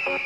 Hello,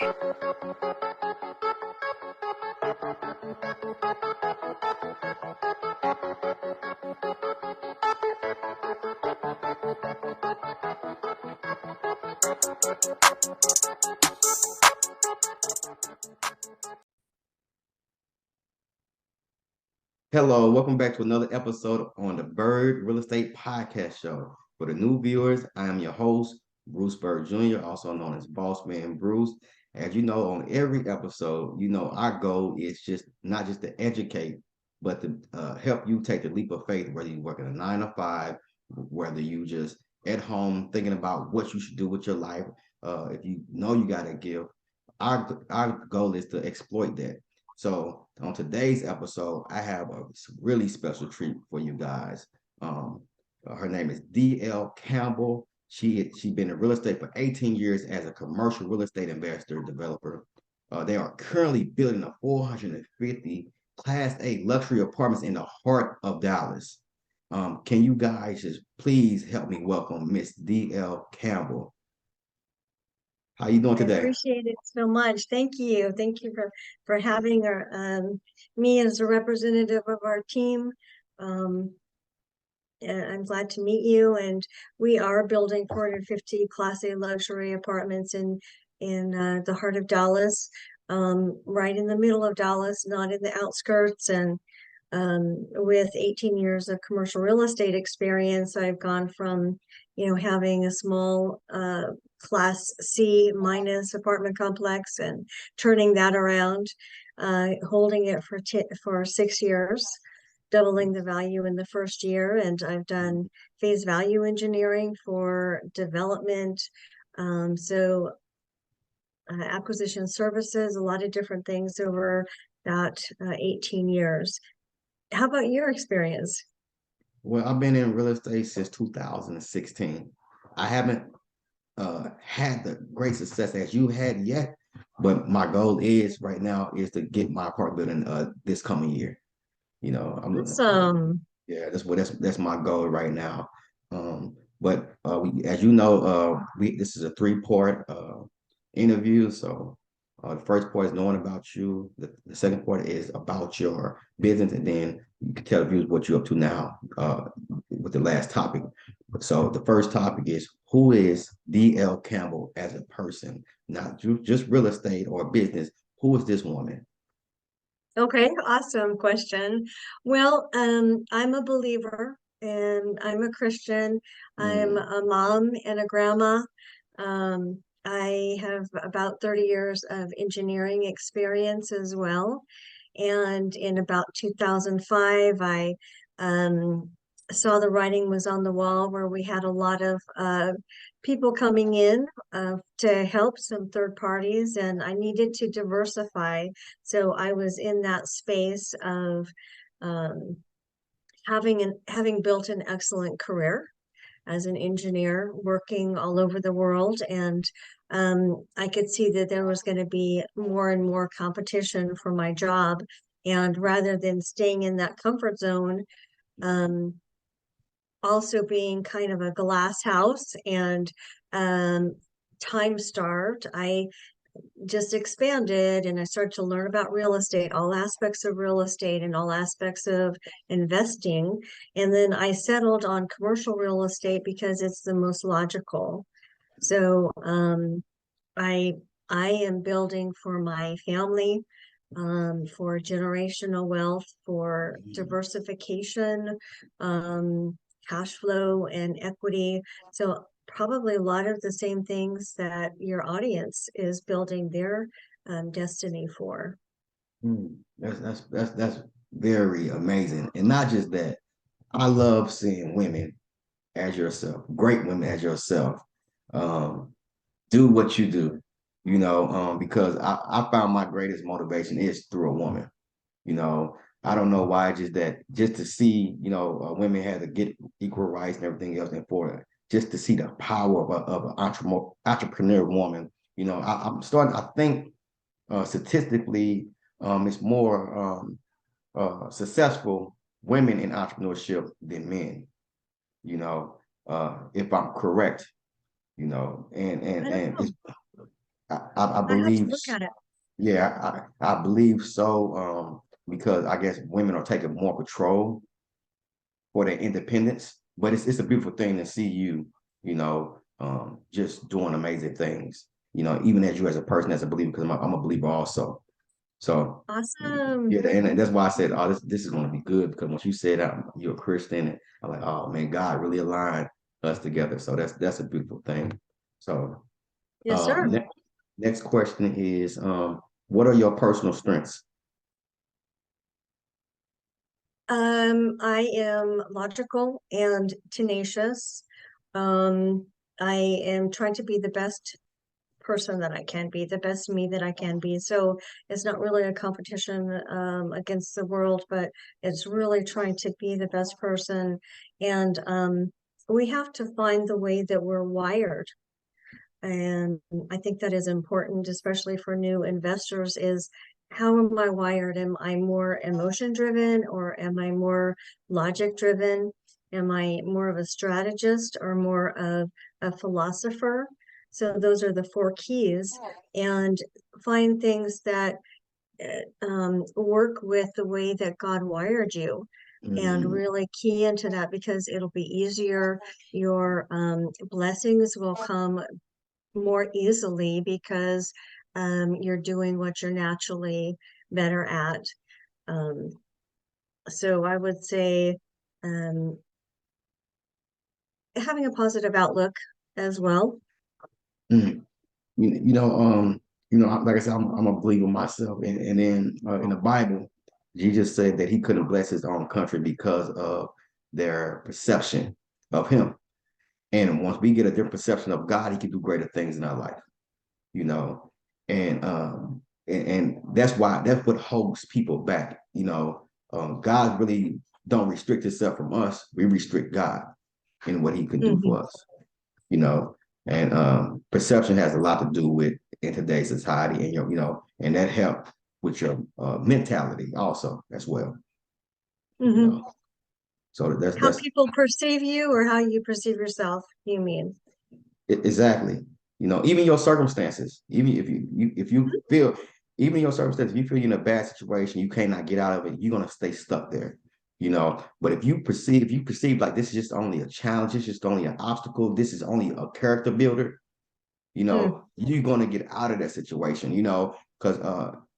welcome back to another episode on the Bird Real Estate Podcast Show. For the new viewers, I am your host, Bruce Bird Jr., also known as Boss Man Bruce. As you know, on every episode, our goal is just not just to educate, but to help you take the leap of faith, whether you're working a 9 to 5, whether you just at home thinking about what you should do with your life. If you know you got to give, our goal is to exploit that. So on today's episode, I have a really special treat for you guys. Her name is D.L. Campbell. She been in real estate for 18 years as a commercial real estate investor developer. They are currently building a 450 Class A luxury apartments in the heart of Dallas. Can you guys just please help me welcome Miss D.L. Campbell? How you doing I today? appreciate it so much. Thank you. Thank you for having me as a representative of our team. And I'm glad to meet you. And we are building 450 Class A luxury apartments in the heart of Dallas, right in the middle of Dallas, not in the outskirts. And with 18 years of commercial real estate experience, I've gone from, having a small Class C minus apartment complex and turning that around, holding it for 6 years, doubling the value in the first year. And I've done phase value engineering for development. So acquisition services, a lot of different things over that 18 years. How about your experience? Well, I've been in real estate since 2016. I haven't had the great success as you had yet, but my goal is right now is to get my apartment building this coming year. Awesome. Yeah, that's my goal right now. But as you know, this is a 3-part interview. So the first part is knowing about you. The second part is about your business, and then you can tell the viewers what you're up to now with the last topic. So the first topic is, who is D.L. Campbell as a person, not just real estate or business? Who is this woman? Okay, awesome question. Well, I'm a believer and I'm a Christian. I'm Mm, a mom and a grandma. I have about 30 years of engineering experience as well. And in about 2005, I um, saw the writing was on the wall where we had a lot of people coming in to help some third parties, and I needed to diversify. So I was in that space of um, having built an excellent career as an engineer, working all over the world, and I could see that there was going to be more and more competition for my job. And rather than staying in that comfort zone, um, also being kind of a glass house and um, time starved, I just expanded and I started to learn about real estate, all aspects of real estate and all aspects of investing. And then I settled on commercial real estate because it's the most logical. So I I am building for my family, for generational wealth, for diversification, um, cash flow and equity. So probably a lot of the same things that your audience is building their destiny for. that's very amazing, and not just that. I love seeing women as yourself, great women as yourself, um, do what you do. Because I found my greatest motivation is through a woman. I don't know why, just that, just to see, women had to get equal rights and everything else, and for just to see the power of an entrepreneur woman. I'm starting. I think statistically, it's more successful women in entrepreneurship than men. If I'm correct, and I don't it's know. I I have to believe, look at it. yeah, I believe so. Because I guess women are taking more control for their independence. But it's a beautiful thing to see you, just doing amazing things. Even as you as a person, as a believer, because I'm a believer also. So Awesome. yeah, and that's why I said, oh, this is going to be good because once you said you're a Christian, I'm like, oh man, God really aligned us together. So that's a beautiful thing. So Yes, sir. next question is, what are your personal strengths? I am logical and tenacious. Um, I am trying to be the best person that I can be, the best me that I can be. So it's not really a competition against the world, but it's really trying to be the best person. And we have to find the way that we're wired. And I think that is important, especially for new investors, is how am I wired? Am I more emotion driven or am I more logic driven? Am I more of a strategist or more of a philosopher? So those are the four keys, and find things that work with the way that God wired you and Mm, really key into that because it'll be easier. Your blessings will come more easily because you're doing what you're naturally better at. Um, so I would say um, having a positive outlook as well. mm. You know, like I said, I'm a believer myself, and then in the Bible, Jesus said that he couldn't bless his own country because of their perception of him. And once we get a different perception of God, he can do greater things in our life. you know, and that's what holds people back. God really don't restrict himself from us. We restrict God in what he can do Hmm. for us, you know, and perception has a lot to do with in today's society and and that help with your mentality also as well, you Hmm. know. So that's How that's people perceive you or how you perceive yourself, you mean? Exactly. Even your circumstances, even if you feel, even in your circumstances, if you feel you're in a bad situation, you cannot get out of it, you're gonna stay stuck there. But if you perceive like this is just only a challenge, it's just only an obstacle, this is only a character builder, Mm. you're gonna get out of that situation, because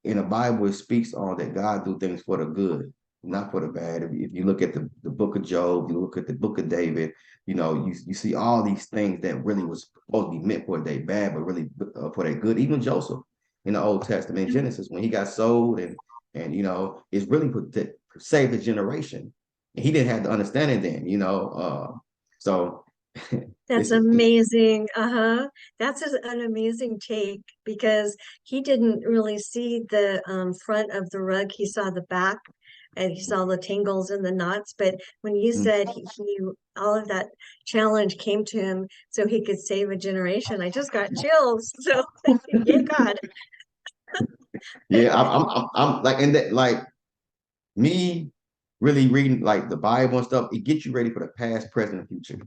in the Bible it speaks on that God do things for the good, not for the bad. If you look at the book of Job, you look at the book of David, you see all these things that really was supposed to be meant for their bad, but really for their good. Even Joseph in the Old Testament, in Genesis, when he got sold and it's really to save the generation. And he didn't have the understanding then, so That's it's amazing. Uh-huh. That's an amazing take because he didn't really see the front of the rug. He saw the back and he saw the tangles and the knots. But when you said he all of that challenge came to him so he could save a generation, I just got chills. So yeah, God. Yeah, I'm like, and that, like, me really reading like the Bible and stuff, it gets you ready for the past, present, and future.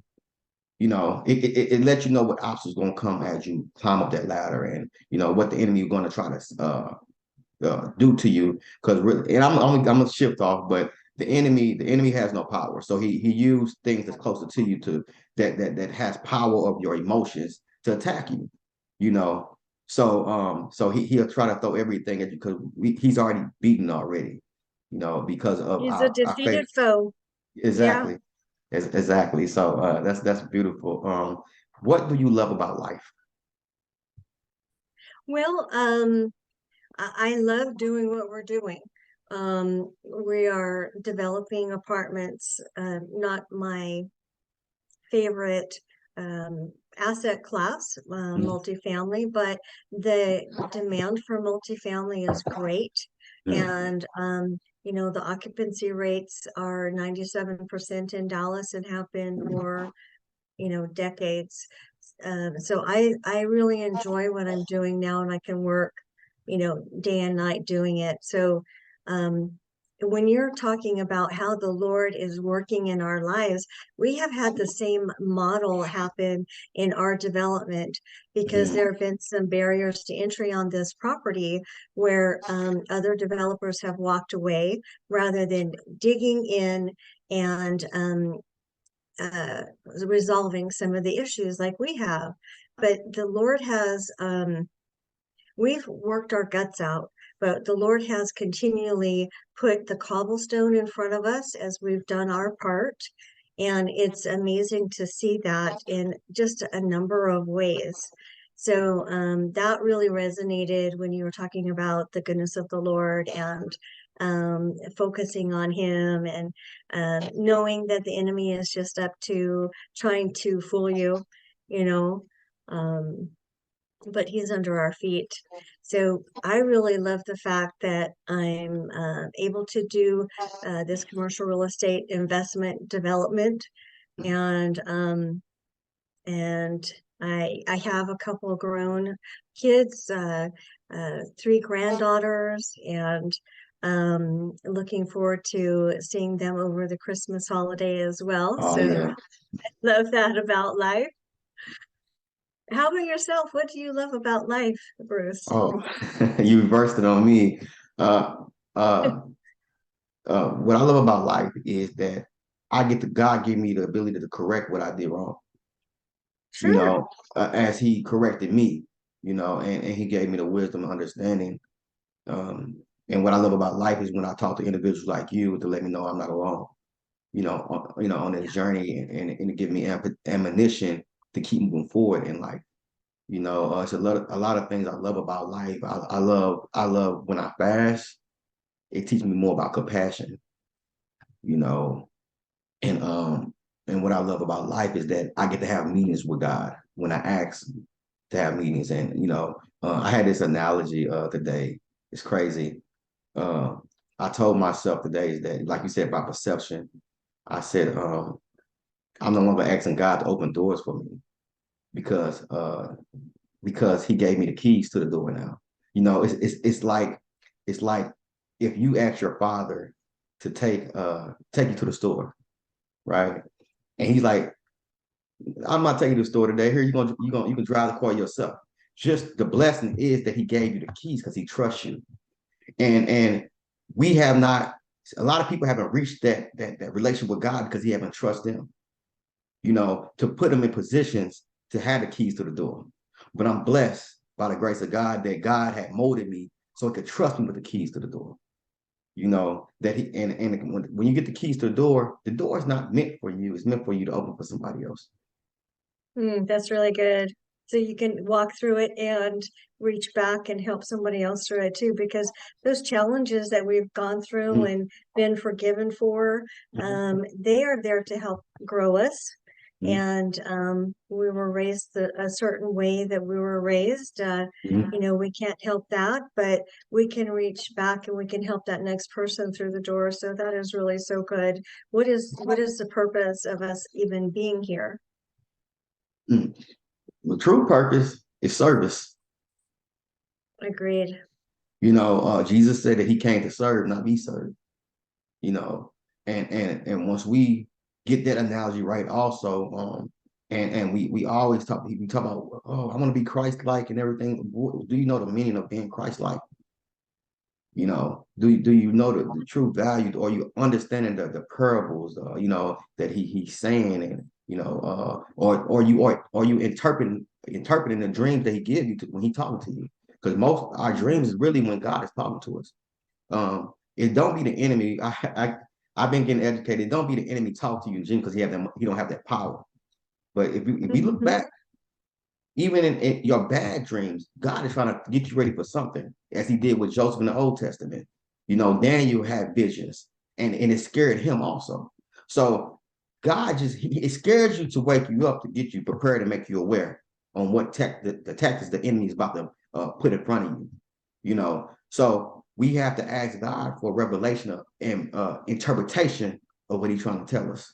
It lets you know what obstacles going to come as you climb up that ladder, and what the enemy is going to try to do to you. Because really, and I'm gonna shift off, but the enemy has no power, so he used things that's closer to you to that has power of your emotions to attack you. You know, so he'll try to throw everything at you because he's already beaten already. Because of He's a our faith. defeated foe. Yeah. Exactly. Exactly. So that's beautiful. What do you love about life? Well, I love doing what we're doing. We are developing apartments, not my favorite asset class, multifamily, but the demand for multifamily is great. Mm-hmm. And, the occupancy rates are 97% in Dallas and have been for, decades. So I really enjoy what I'm doing now and I can work, day and night doing it. So, um, when you're talking about how the Lord is working in our lives, we have had the same model happen in our development because Mm. there have been some barriers to entry on this property where other developers have walked away rather than digging in and uh, resolving some of the issues like we have. But the Lord has we've worked our guts out, but the Lord has continually put the cobblestone in front of us as we've done our part. And it's amazing to see that in just a number of ways. So that really resonated when you were talking about the goodness of the Lord and focusing on Him and knowing that the enemy is just up to trying to fool you, you know. Um, but he's under our feet. So I really love the fact that I'm able to do this commercial real estate investment development, and and I have a couple of grown kids, three granddaughters, and looking forward to seeing them over the Christmas holiday as well. Oh So yeah. love that about life. How about yourself? What do you love about life, Bruce? Oh, you reversed it on me. Uh, uh, what I love about life is that God give me the ability to correct what I did wrong. You Sure. know, as He corrected me. You know, and He gave me the wisdom and understanding. And what I love about life is when I talk to individuals like you to let me know I'm not alone. On this journey and to give me ammunition to keep moving forward in life. It's a lot of things I love about life. I love when I fast. It teaches me more about compassion. You know, and what I love about life is that I get to have meetings with God when I ask to have meetings. And I had this analogy today. It's crazy. Uh, I told myself today is that, like you said about perception, I said I'm no longer asking God to open doors for me because He gave me the keys to the door now. It's like if you ask your father to take you to the store, right? And he's like, I'm not taking you to the store today. Here you can drive the car yourself. Just the blessing is that He gave you the keys because He trusts you. And we have not. A lot of people haven't reached that relationship with God because He haven't trusted Him. To put them in positions to have the keys to the door. But I'm blessed by the grace of God that God had molded me so He could trust me with the keys to the door. That He and when you get the keys to the door is not meant for you. It's meant for you to open for somebody else. That's really good. So you can walk through it and reach back and help somebody else through it too, because those challenges that we've gone through Mhm, and been forgiven for, mhm, they are there to help grow us. mhm, And we were raised a certain way that we were raised. mhm. We can't help that, but we can reach back and we can help that next person through the door. So that is really so good. What is the purpose of us even being here? Mhm. The true purpose is service. Agreed. Jesus said that He came to serve, not be served. you know, and once we get that analogy right, also, and we always we talk about, oh, I want to be Christ-like and everything. Do you know the meaning of being Christ-like? Do you know the true value, or you understanding the parables, that he's saying, and or you interpreting the dreams that He gives you when He talking to you, because most our dreams is really when God is talking to us. It don't be the enemy. I've been getting educated. Don't be the enemy talk to you, Jim, because he don't have that power. But if you look Mhm. back, even in your bad dreams, God is trying to get you ready for something, as He did with Joseph in the Old Testament. Daniel had visions, and it scared him also. So God it scares you to wake you up, to get you prepared, to make you aware on what the tactics the enemy is about to put in front of you. So we have to ask God for revelation and interpretation of what He's trying to tell us.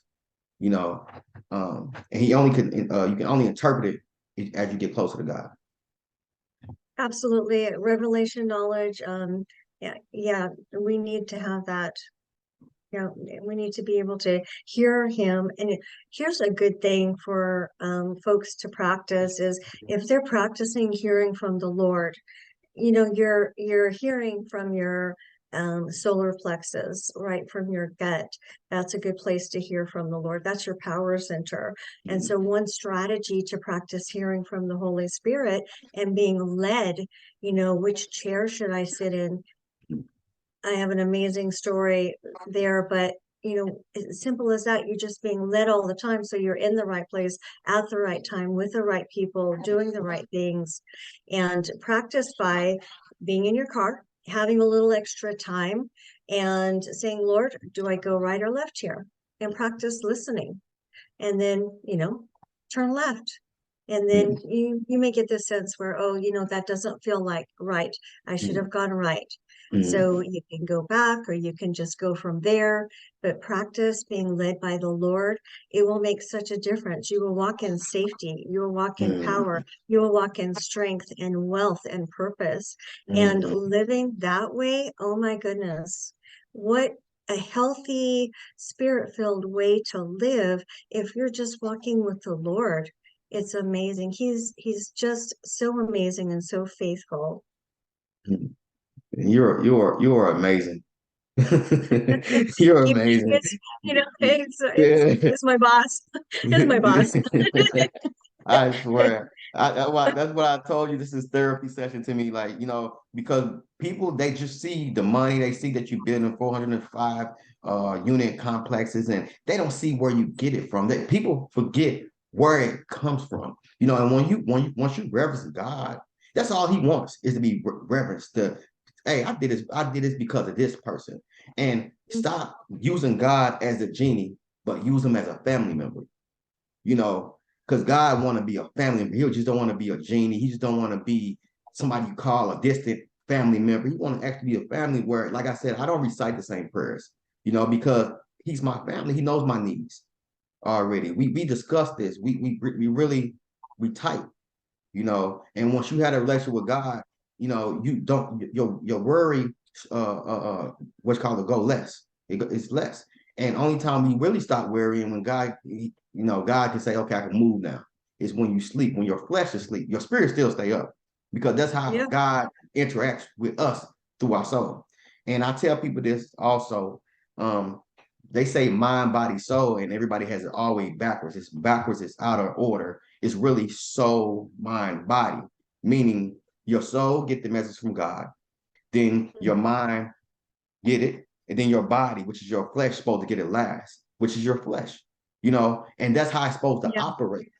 You know, and He only can you can only interpret it as you get closer to God. Absolutely. Revelation knowledge Yeah, yeah, we need to have that. Yeah, we need to be able to hear him. And here's a good thing for folks to practice is if they're practicing hearing from the Lord, you're hearing from your solar plexus, right from your gut. That's a good place to hear from the Lord. That's your power center. And Mhm. so one strategy to practice hearing from the Holy Spirit and being led, which chair should I sit in? I have an amazing story there, but as simple as that, you're just being led all the time. So you're in the right place at the right time with the right people, doing the right things, and practice by being in your car, having a little extra time, and saying, Lord, do I go right or left here? And practice listening. And then, turn left. And then Mhm. you may get this sense where, oh, that doesn't feel like right. I should have gone right. Mhm. So you can go back or you can just go from there, but practice being led by the Lord. It will make such a difference. You will walk in safety. You will walk in power. Mhm. You will walk in strength and wealth and purpose. And Mhm. living that way, oh my goodness, what a healthy, spirit-filled way to live if you're just walking with the Lord. It's amazing. He's just so amazing and so faithful. Mhm. You're amazing. You're amazing. It's it's Yeah. it's my boss. It's my boss. I swear. That's what I told you. This is therapy session to me. Like, because people, they just see the money. They see that you're building 405 unit complexes, and they don't see where you get it from. That people forget where it comes from. And once you reverence God, that's all he wants is to be reverenced. Hey, I did this because of this person. And stop using God as a genie, but use him as a family member, you know, because God want to be a family member. He just don't want to be a genie. He just don't want to be somebody you call a distant family member. He want to actually be a family where, like I said, I don't recite the same prayers, because he's my family. He knows my needs already. We discussed this. We really we tight, and once you had a relationship with God, you don't your worry what's called to go less. It's less. And only time you really stop worrying when God can say, okay, I can move now. Is when you sleep, when your flesh is asleep, your spirit still stay up because that's how Yeah. God interacts with us through our soul. And I tell people this also. Um, they say mind, body, soul, and everybody has it always backwards. It's backwards, it's out of order. It's really soul, mind, body, meaning your soul get the message from God, then your mind get it, and then your body, which is your flesh, supposed to get it last, which is your flesh, and that's how it's supposed to Yeah. operate.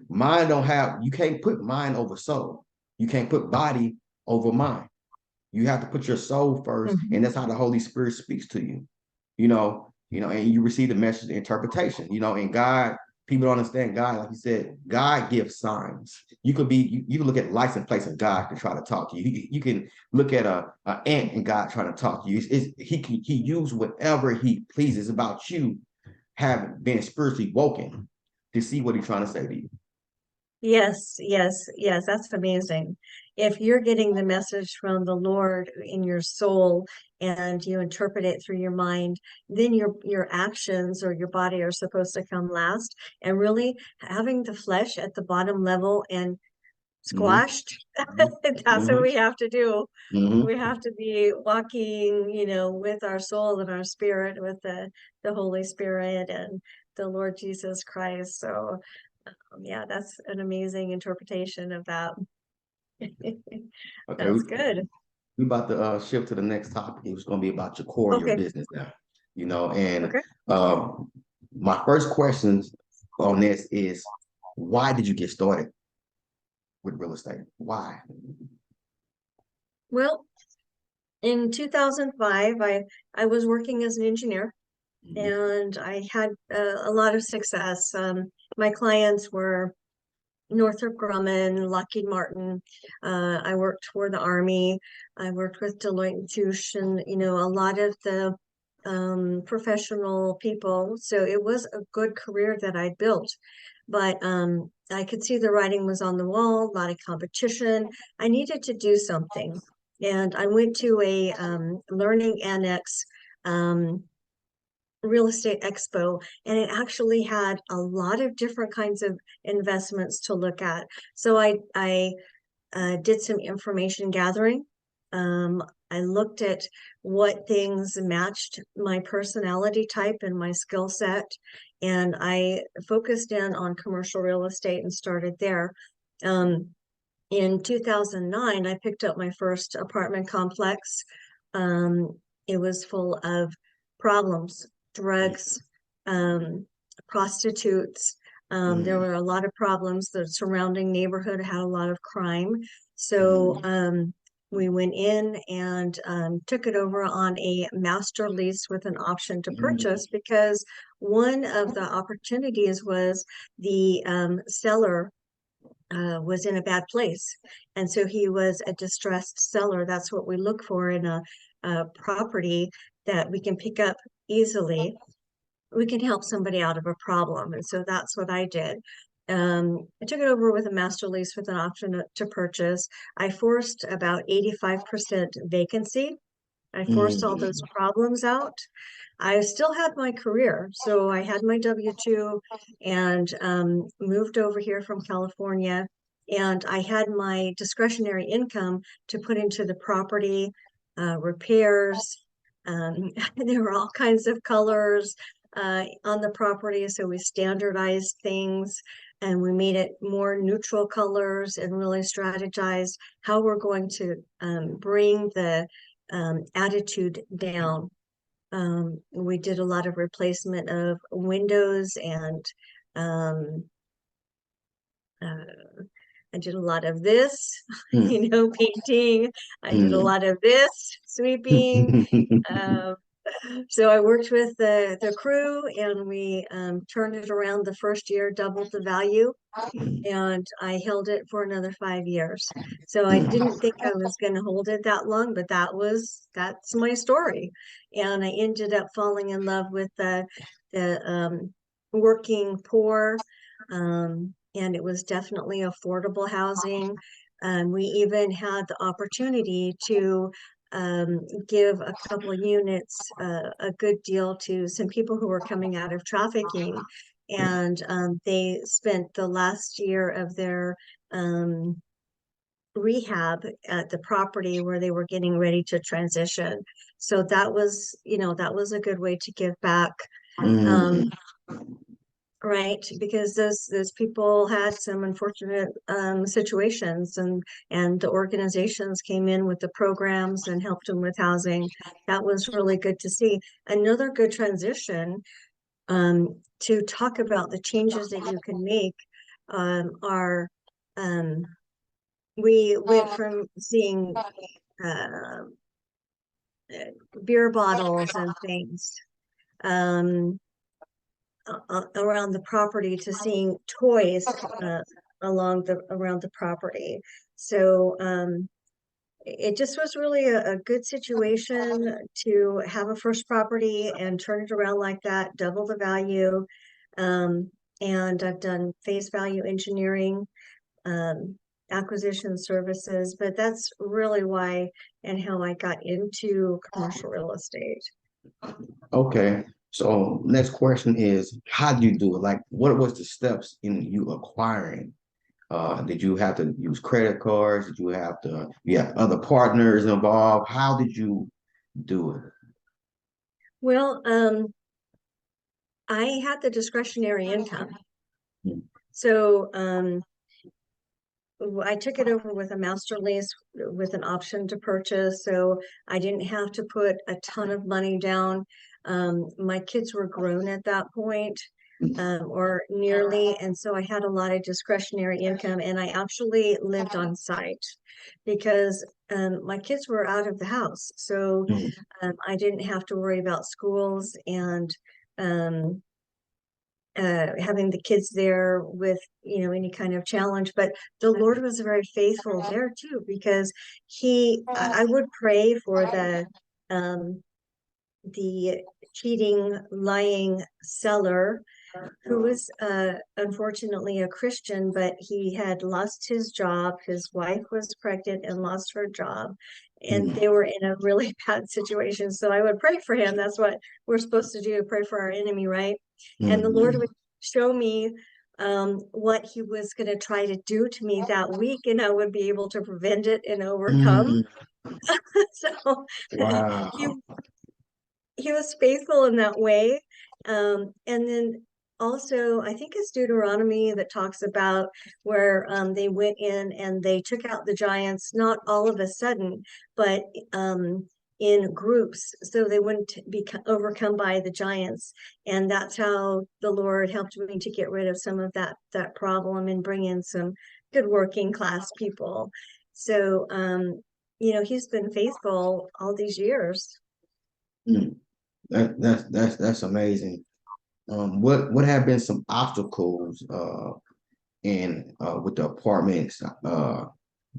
Mind don't have, you can't put mind over soul. You can't put body over mind. You have to put your soul first, Mhm. and that's how the Holy Spirit speaks to you. And you receive the message, the interpretation. And God, people don't understand God. Like you said, God gives signs. You can look at license plates and God can try to talk to you. You can look at a ant and God trying to talk to you. He use whatever he pleases about you having been spiritually woken to see what he's trying to say to you. Yes, yes, yes, that's amazing. If you're getting the message from the Lord in your soul and you interpret it through your mind, then your actions or your body are supposed to come last. And really having the flesh at the bottom level and Mm-hmm. squashed, that's what Mm-hmm. we have to do. We Mm-hmm. have to be walking, with our soul and our spirit, with the Holy Spirit and the Lord Jesus Christ. So yeah, that's an amazing interpretation of that. Okay, That's good. we about to shift to the next topic. It's going to be about your core and your Okay. business now. And Okay. um, my first questions on this is, why did you get started with real estate? Why? Well, in 2005, I was working as an engineer Mhm. and I had a lot of success. My clients were Northrop Grumman, Lockheed Martin. I worked for the Army. I worked with Deloitte and Touche, and a lot of the professional people. So it was a good career that I built. But I could see the writing was on the wall, a lot of competition. I needed to do something. And I went to a Learning Annex um, real estate expo, and it actually had a lot of different kinds of investments to look at. So I did some information gathering. Um, I looked at what things matched my personality type and my skill set, and I focused in on commercial real estate and started there. Um, in 2009, I picked up my first apartment complex. Um, it was full of problems, drugs, um, prostitutes. There Mm, were a lot of problems. The surrounding neighborhood had a lot of crime. So mm, we went in and took it over on a master lease with an option to purchase, because one of the opportunities was the seller was in a bad place. And so he was a distressed seller. That's what we look for in a property that we can pick up easily. We can help somebody out of a problem. And so that's what I did. I took it over with a master lease with an option to purchase. I forced about 85% vacancy. I forced all those mm, problems out. I still had my career. So I had my W-2 and moved over here from California. And I had my discretionary income to put into the property, repairs. There were all kinds of colors on the property. So we standardized things and we made it more neutral colors and really strategized how we're going to bring the attitude down. We did a lot of replacement of windows and um, uh, I did a lot of this, mm, painting. I did a mm. lot of this, sweeping. Um, so I worked with the crew and we turned it around the first year, doubled the value, and I held it for another 5 years. So I didn't think I was going to hold it that long, but that's my story. And I ended up falling in love with the working poor, and it was definitely affordable housing. We even had the opportunity to give a couple of units a good deal to some people who were coming out of trafficking, and they spent the last year of their um, rehab at the property where they were getting ready to transition. So that was a good way to give back. Um, Mm. right, because those people had some unfortunate situations, and the organizations came in with the programs and helped them with housing. That was really good to see. Another good transition to talk about the changes that you can make are um, we went from seeing uh, beer bottles and things um, around the property to seeing toys around the property. So it just was really a good situation to have a first property and turn it around like that, double the value. Um, and I've done face value engineering, um, acquisition services, but that's really why and how I got into commercial real estate. Okay. So next question is, how do you do it? Like, what was the steps in you acquiring? Did you have to use credit cards? Did you have to, yeah, other partners involved? How did you do it? Well, I had the discretionary income. So I took it over with a master lease with an option to purchase, so I didn't have to put a ton of money down. My kids were grown at that point, or nearly, and so I had a lot of discretionary income, and I actually lived on site because my kids were out of the house, so Mm, I didn't have to worry about schools and um, having the kids there with any kind of challenge. But the Lord was very faithful there too, because I would pray for um the cheating, lying seller, who was unfortunately a Christian, but he had lost his job. His wife was pregnant and lost her job, and Mm, they were in a really bad situation. So I would pray for him. That's what we're supposed to do, pray for our enemy, right? And the Lord mm, would show me what he was going to try to do to me that week, and I would be able to prevent it and overcome. mm. So he Wow. he was faithful in that way. And then also, I think it's Deuteronomy that talks about where they went in and they took out the giants, not all of a sudden, but in groups, so they wouldn't be overcome by the giants. And that's how the Lord helped me to get rid of some of that problem and bring in some good working class people. So, he's been faithful all these years. Mm. That's amazing. What have been some obstacles in with the apartments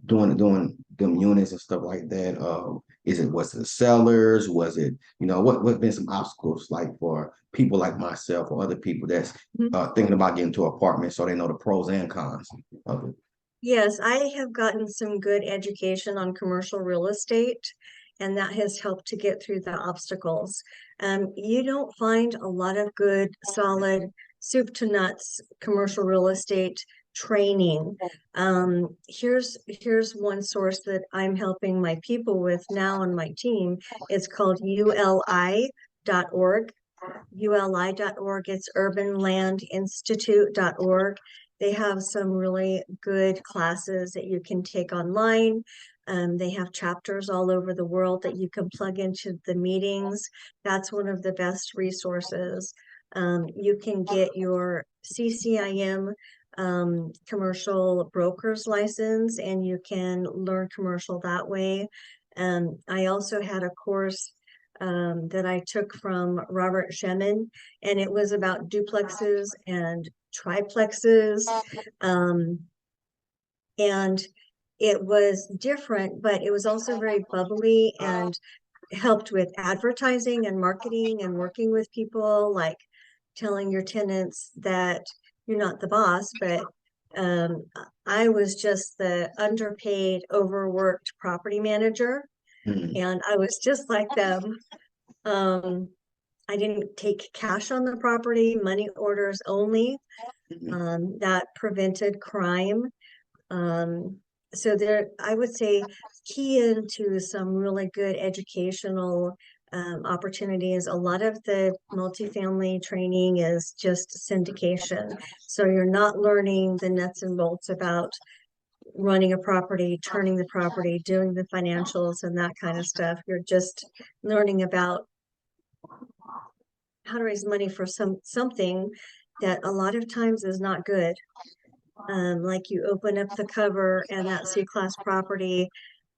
doing them units and stuff like that? Was it the sellers? Was it, what been some obstacles like for people like myself or other people that's thinking about getting to apartments so they know the pros and cons of it? Yes, I have gotten some good education on commercial real estate, and that has helped to get through the obstacles. You don't find a lot of good, solid, soup to nuts commercial real estate training. Here's one source that I'm helping my people with now on my team. It's called ULI.org. ULI.org. It's urbanlandinstitute.org. They have some really good classes that you can take online. They have chapters all over the world that you can plug into the meetings. That's one of the best resources. You can get your CCIM commercial broker's license, and you can learn commercial that way. I also had a course that I took from Robert Shemin, and it was about duplexes and triplexes. Um, and it was different, but it was also very bubbly and helped with advertising and marketing and working with people, like telling your tenants that you're not the boss, but um, I was just the underpaid, overworked property manager, Mm, and I was just like them. Um, I didn't take cash on the property, money orders only. mm, That prevented crime. Um, so there, I would say, key into some really good educational opportunities. A lot of the multifamily training is just syndication. So you're not learning the nuts and bolts about running a property, turning the property, doing the financials and that kind of stuff. You're just learning about how to raise money for something that a lot of times is not good. Like you open up the cover and that C-class property,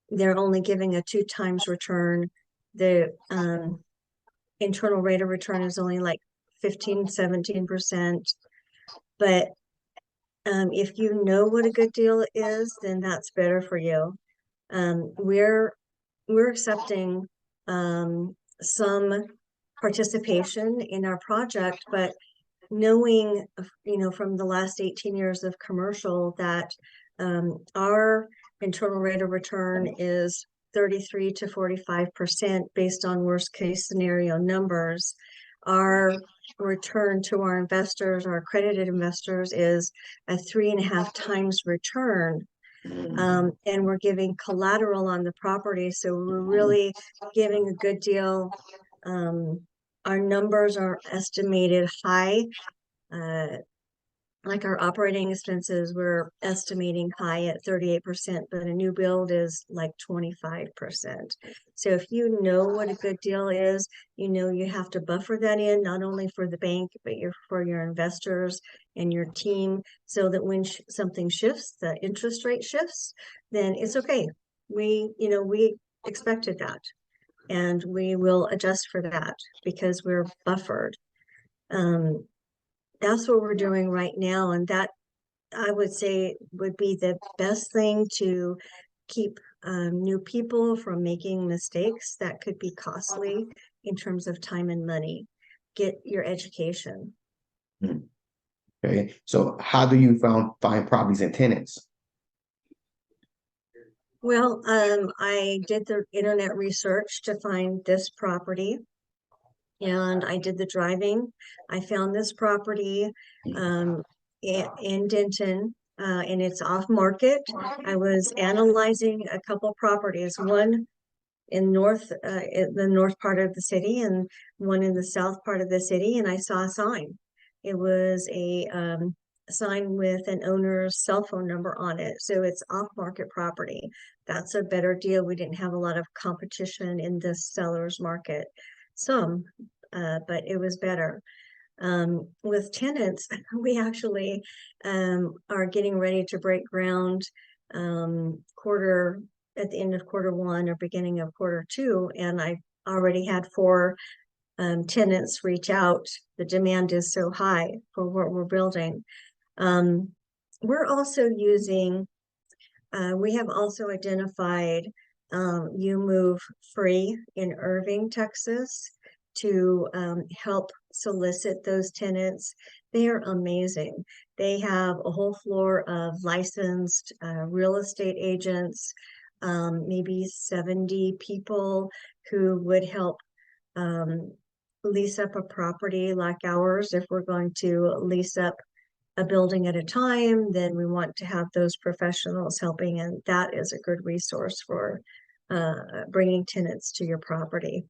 they're only giving a 2 times return. The internal rate of return is only like 15, 17%. But if you know what a good deal is, then that's better for you. We're accepting some participation in our project, but knowing, from the last 18 years of commercial that our internal rate of return is 33 to 45% based on worst case scenario numbers. Our return to our investors, our accredited investors, is a 3.5 times return. mm, And we're giving collateral on the property. So we're really giving a good deal. Our numbers are estimated high. Uh, like our operating expenses, we're estimating high at 38%, but a new build is like 25%. So if you know what a good deal is, you have to buffer that in, not only for the bank, but for your investors and your team, so that when something shifts, the interest rate shifts, then it's okay. We expected that, and we will adjust for that because we're buffered. Um, that's what we're doing right now. And that, I would say, would be the best thing to keep new people from making mistakes that could be costly in terms of time and money. Get your education. Mm. Okay. So how do you find properties and tenants? Well, I did the internet research to find this property, and I did the driving. I found this property um, in Denton, and it's off market. I was analyzing a couple properties, one in the north part of the city and one in the south part of the city, and I saw a sign. It was a sign with an owner's cell phone number on it, so it's off-market property. That's a better deal. We didn't have a lot of competition in this seller's market, some, but it was better. With tenants, we actually are getting ready to break ground quarter at the end of quarter one or beginning of quarter two, and I already had four tenants reach out. The demand is so high for what we're building. Um, we're also using we have also identified You Move Free in Irving, Texas, to help solicit those tenants. They are amazing. They have a whole floor of licensed real estate agents, maybe 70 people who would help um, lease up a property like ours. If we're going to lease up a building at a time, then we want to have those professionals helping, and that is a good resource for bringing tenants to your property.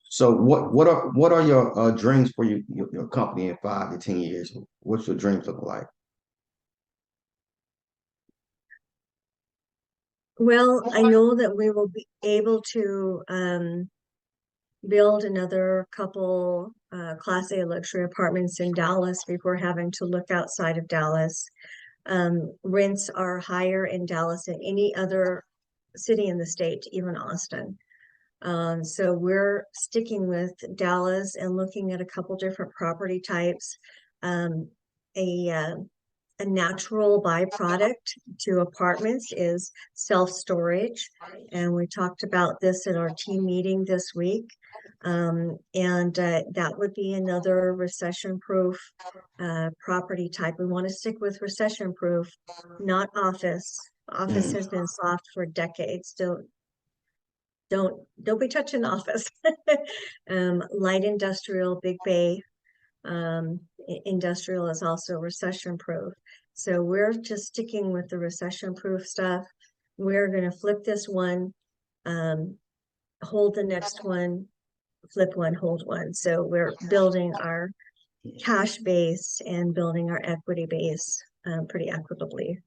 So what are your dreams for your company in 5 to 10 years? What's your dreams look like? Well, I know that we will be able to build another couple Class A luxury apartments in Dallas before having to look outside of Dallas. Rents are higher in Dallas than any other city in the state, even Austin. So we're sticking with Dallas and looking at a couple different property types. Um, a a natural byproduct to apartments is self-storage, and we talked about this at our team meeting this week. And that would be another recession-proof property type. We want to stick with recession-proof, not office. Office Mm. has been soft for decades. Don't be touching office. Light industrial, big bay, industrial is also recession proof. So we're just sticking with the recession proof stuff. We're going to flip this one, um, hold the next one, flip one, hold one. So we're building our cash base and building our equity base pretty equitably.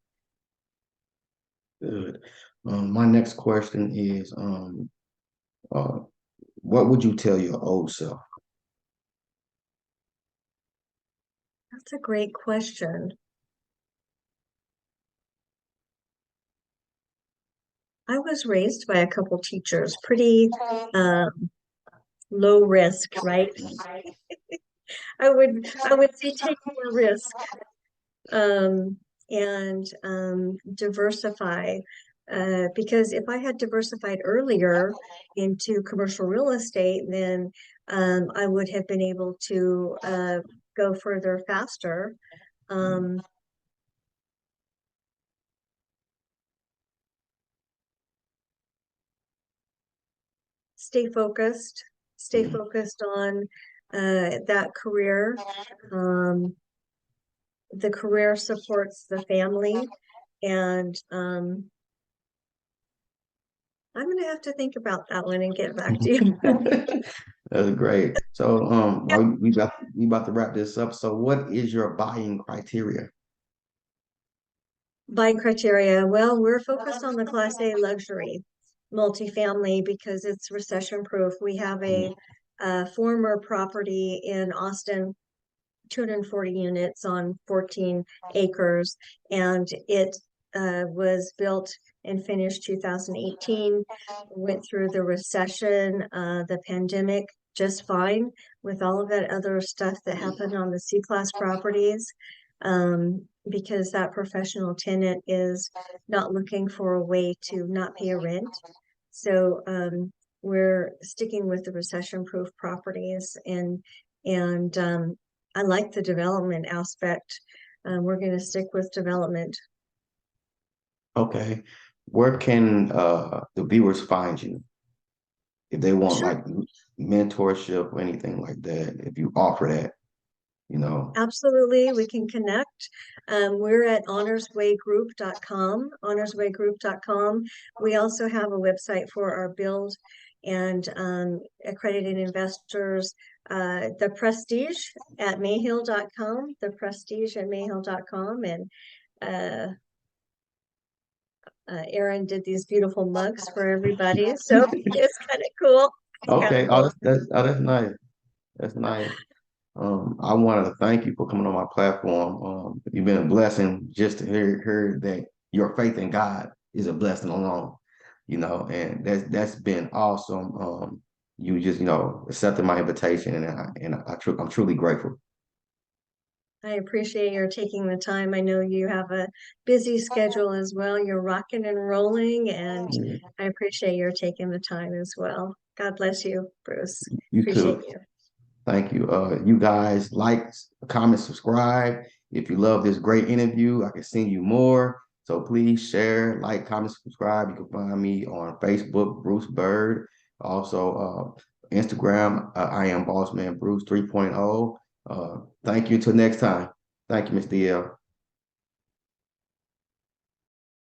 Good. My next question is, uh, what would you tell your old self? That's a great question. I was raised by a couple teachers, pretty low risk, right? I would say take more risk um, and diversify. Because if I had diversified earlier into commercial real estate, then I would have been able to go further faster. Um, stay focused, stay Mm. focused on that career. Um, the career supports the family, and I'm going to have to think about that one and get back to you. That's great. So, while we about to wrap this up. So, what is your buying criteria? Buying criteria. Well, we're focused on the Class A luxury multifamily because it's recession proof. We have a former property in Austin, 240 units on 14 acres, and it was built and finished 2018. Went through the recession, the pandemic just fine with all of that other stuff that happened on the C-class properties. Because that professional tenant is not looking for a way to not pay a rent. So we're sticking with the recession-proof properties, and I like the development aspect. We're going to stick with development. Okay. Where can the viewers find you if they want Sure. like mentorship or anything like that? If you offer that, you know. Absolutely, we can connect. We're at honorswaygroup.com, honorswaygroup.com. We also have a website for our build and accredited investors, the prestige at mayhill.com, the prestige at mayhill.com. And uh, Aaron did these beautiful mugs for everybody. So it's kind of cool. It's kind of Okay. cool. That's nice. That's nice. I wanted to thank you for coming on my platform. You've been a blessing just to hear that your faith in God is a blessing alone, and that's been awesome. You just, accepted my invitation, I'm truly grateful. I appreciate your taking the time. I know you have a busy schedule as well. You're rocking and rolling, and I appreciate your taking the time as well. God bless you, Bruce. You Appreciate too. you. Thank you. You guys like, comment, subscribe. If you love this great interview, I can send you more. So please share, like, comment, subscribe. You can find me on Facebook, Bruce Bird. Also, Instagram, I am Bossman Bruce 3.0. Thank you. Till next time. Thank you, Mr. DL.